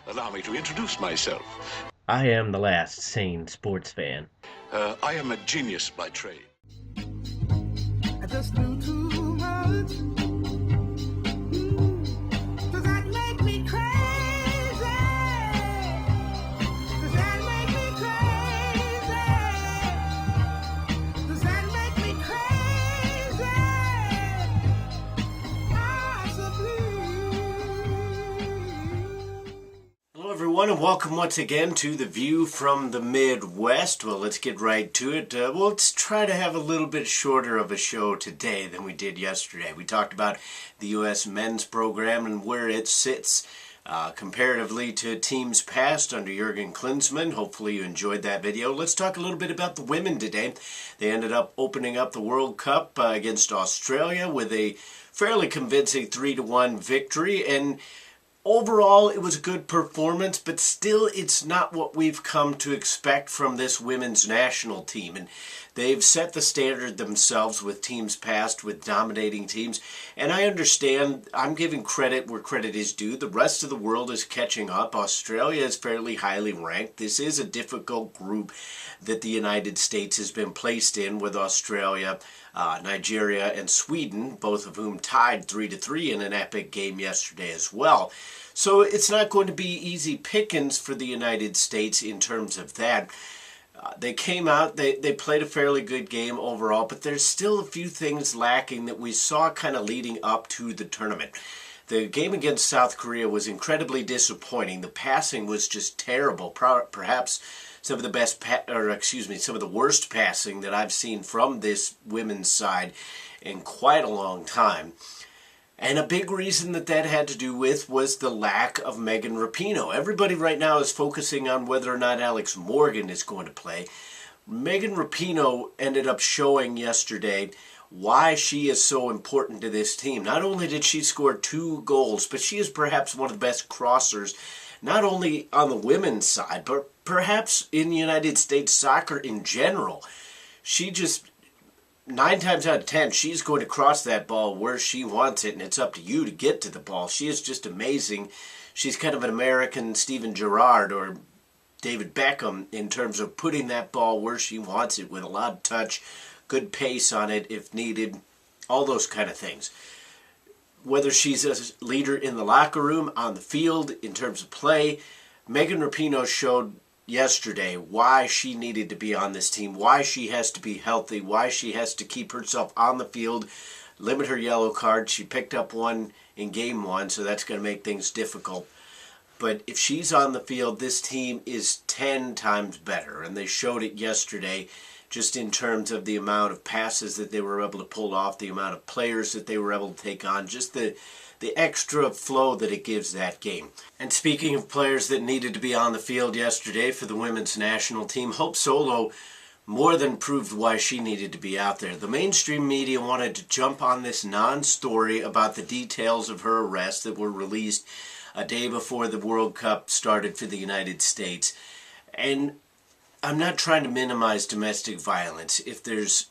Allow me to introduce myself. I am the last sane sports fan. I am a genius by trade. I just knew too much. Does that make me crazy? Does that make me crazy? Does that make me crazy? Possibly. Hello everyone and welcome once again to The View from the Midwest. Well, let's get right to it. Let's try to have a little bit shorter of a show today than we did yesterday. We talked about the U.S. men's program and where it sits comparatively to teams past under Jurgen Klinsmann. Hopefully you enjoyed that video. Let's talk a little bit about the women today. They ended up opening up the World Cup against Australia with a fairly convincing 3-1 victory, and overall, it was a good performance, but still it's not what we've come to expect from this women's national team. And they've set the standard themselves with teams past, with dominating teams. And I understand, I'm giving credit where credit is due. The rest of the world is catching up. Australia is fairly highly ranked. This is a difficult group that the United States has been placed in, with Australia, Nigeria, and Sweden, both of whom tied 3-3 in an epic game yesterday as well. So it's not going to be easy pickings for the United States in terms of that. They came out, they played a fairly good game overall, but there's still a few things lacking that we saw kind of leading up to the tournament. The game against South Korea was incredibly disappointing. The passing was just terrible. Perhaps some of the some of the worst passing that I've seen from this women's side in quite a long time. And a big reason that had to do with was the lack of Megan Rapinoe. Everybody right now is focusing on whether or not Alex Morgan is going to play. Megan Rapinoe ended up showing yesterday why she is so important to this team. Not only did she score 2 goals, but she is perhaps one of the best crossers, not only on the women's side, but perhaps in United States soccer in general. She just, 9 times out of 10, she's going to cross that ball where she wants it, and it's up to you to get to the ball. She is just amazing. She's kind of an American Steven Gerrard or David Beckham in terms of putting that ball where she wants it with a lot of touch, good pace on it if needed, all those kind of things. Whether she's a leader in the locker room, on the field, in terms of play, Megan Rapinoe showed yesterday why she needed to be on this team, why she has to be healthy, why she has to keep herself on the field, limit her yellow card. She picked up one in game 1, so that's going to make things difficult. But if she's on the field, this team is 10 times better, and they showed it yesterday just in terms of the amount of passes that they were able to pull off, the amount of players that they were able to take on, just the extra flow that it gives that game. And speaking of players that needed to be on the field yesterday for the women's national team, Hope Solo more than proved why she needed to be out there. The mainstream media wanted to jump on this non-story about the details of her arrest that were released a day before the World Cup started for the United States. And I'm not trying to minimize domestic violence. If there's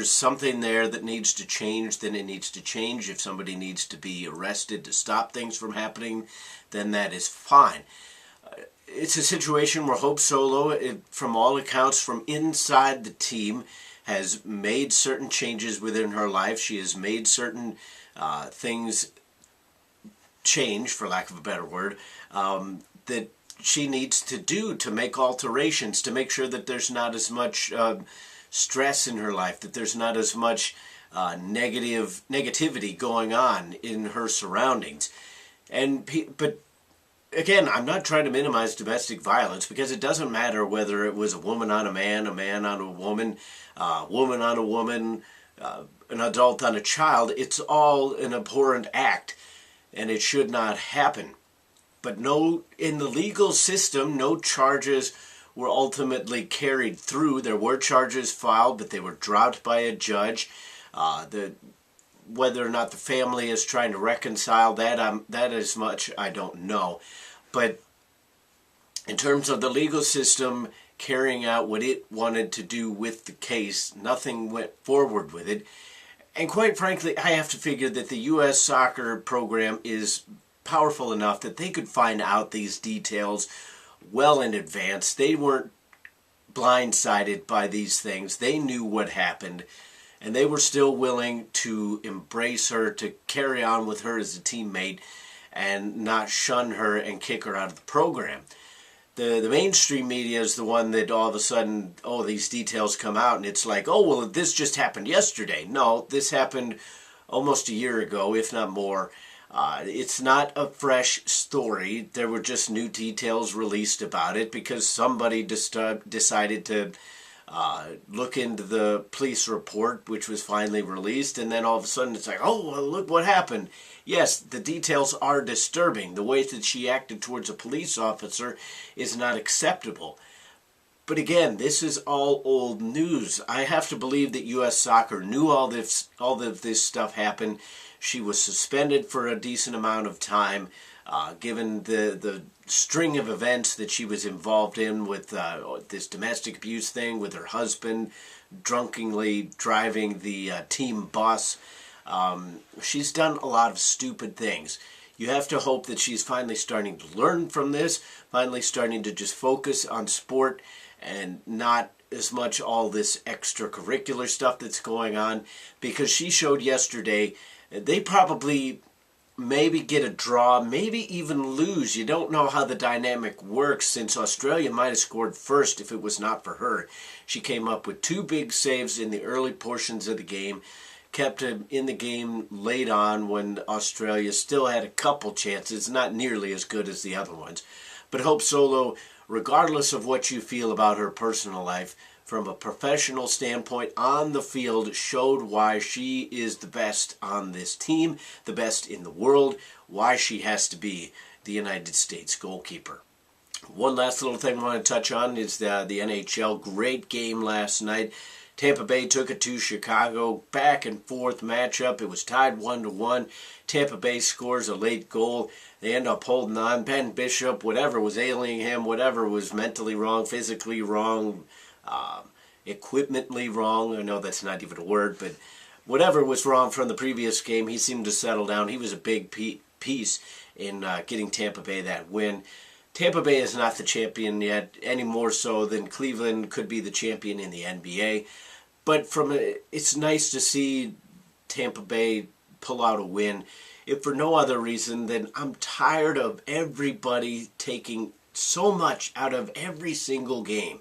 something there that needs to change, then it needs to change. If somebody needs to be arrested to stop things from happening, then that is fine. It's a situation where Hope Solo, from all accounts from inside the team, has made certain changes within her life. She has made certain things change, for lack of a better word, that she needs to do to make alterations, to make sure that there's not as much stress in her life, that there's not as much negativity going on in her surroundings. But again, I'm not trying to minimize domestic violence, because it doesn't matter whether it was a woman on a man on a woman, woman on a woman, an adult on a child. It's all an abhorrent act, and it should not happen. But no, in the legal system, no charges were ultimately carried through. There were charges filed, but they were dropped by a judge. Whether or not the family is trying to reconcile that as much, I don't know. But in terms of the legal system carrying out what it wanted to do with the case, nothing went forward with it. And quite frankly, I have to figure that the U.S. soccer program is powerful enough that they could find out these details well in advance. They weren't blindsided by these things. They knew what happened, and they were still willing to embrace her, to carry on with her as a teammate, and not shun her and kick her out of the program. The mainstream media is the one that all of a sudden, oh, these details come out, and it's like, oh, well, this just happened yesterday. No, this happened almost a year ago, if not more. It's not a fresh story. There were just new details released about it because somebody decided to look into the police report, which was finally released, and then all of a sudden it's like, oh, well, look what happened. Yes, the details are disturbing. The way that she acted towards a police officer is not acceptable. But again, this is all old news. I have to believe that U.S. Soccer knew all of this stuff happened. She was suspended for a decent amount of time, given the string of events that she was involved in with this domestic abuse thing with her husband, drunkenly driving the team bus. She's done a lot of stupid things. You have to hope that she's finally starting to learn from this, finally starting to just focus on sport and not as much all this extracurricular stuff that's going on, because she showed yesterday they probably maybe get a draw, maybe even lose. You don't know how the dynamic works, since Australia might have scored first if it was not for her. She came up with 2 big saves in the early portions of the game, kept him in the game late on when Australia still had a couple chances, not nearly as good as the other ones. But Hope Solo, regardless of what you feel about her personal life, from a professional standpoint on the field, showed why she is the best on this team, the best in the world, why she has to be the United States goalkeeper. One last little thing I want to touch on is the NHL. Great game last night. Tampa Bay took it to Chicago, back and forth matchup. It was tied 1-1. Tampa Bay scores a late goal. They end up holding on. Ben Bishop, whatever was ailing him, whatever was mentally wrong, physically wrong, equipmentally wrong, I know that's not even a word, but whatever was wrong from the previous game, he seemed to settle down. He was a big piece in getting Tampa Bay that win. Tampa Bay is not the champion yet, any more so than Cleveland could be the champion in the NBA. But it's nice to see Tampa Bay pull out a win, if for no other reason than I'm tired of everybody taking so much out of every single game.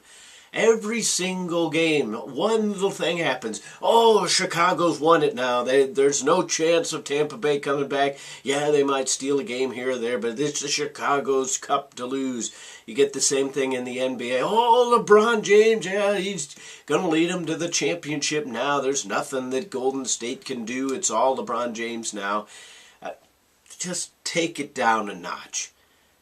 Every single game, one little thing happens. Oh, Chicago's won it now. There's no chance of Tampa Bay coming back. Yeah, they might steal a game here or there, but it's the Chicago's cup to lose. You get the same thing in the NBA. Oh, LeBron James, yeah, he's going to lead them to the championship now. There's nothing that Golden State can do. It's all LeBron James now. Just take it down a notch.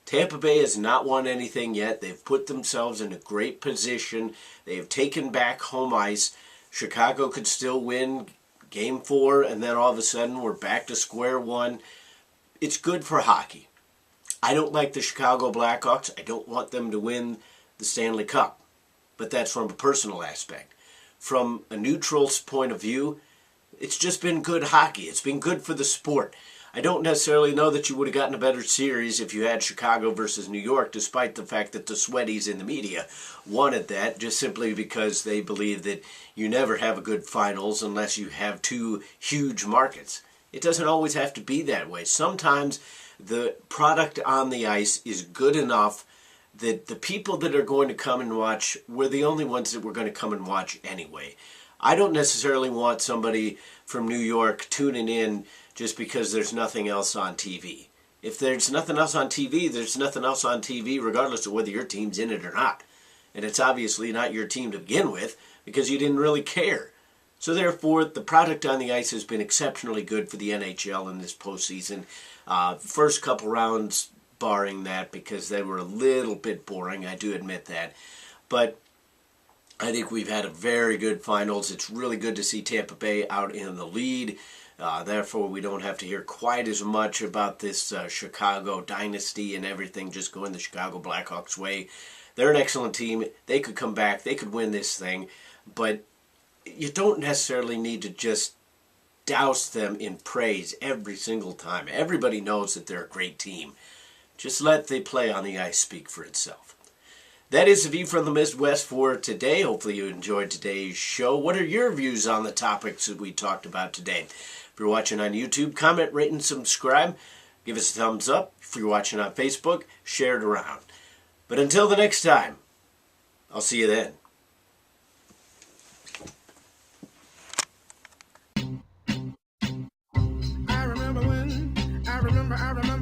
Tampa Bay has not won anything yet. They've put themselves in a great position. They have taken back home ice. Chicago could still win Game 4, and then all of a sudden we're back to square one. It's good for hockey. I don't like the Chicago Blackhawks. I don't want them to win the Stanley Cup. But that's from a personal aspect. From a neutral's point of view, it's just been good hockey. It's been good for the sport. I don't necessarily know that you would have gotten a better series if you had Chicago versus New York, despite the fact that the sweaties in the media wanted that, just simply because they believe that you never have a good finals unless you have 2 huge markets. It doesn't always have to be that way. Sometimes the product on the ice is good enough that the people that are going to come and watch were the only ones that were going to come and watch anyway. I don't necessarily want somebody from New York tuning in just because there's nothing else on TV. If there's nothing else on TV, there's nothing else on TV regardless of whether your team's in it or not. And it's obviously not your team to begin with because you didn't really care. So therefore, the product on the ice has been exceptionally good for the NHL in this postseason. First couple rounds, barring that, because they were a little bit boring, I do admit that. But I think we've had a very good finals. It's really good to see Tampa Bay out in the lead. Therefore, we don't have to hear quite as much about this Chicago dynasty and everything just going the Chicago Blackhawks way. They're an excellent team. They could come back. They could win this thing. But you don't necessarily need to just douse them in praise every single time. Everybody knows that they're a great team. Just let the play on the ice speak for itself. That is the view from the Midwest for today. Hopefully you enjoyed today's show. What are your views on the topics that we talked about today? If you're watching on YouTube, comment, rate, and subscribe. Give us a thumbs up. If you're watching on Facebook, share it around. But until the next time, I'll see you then. I remember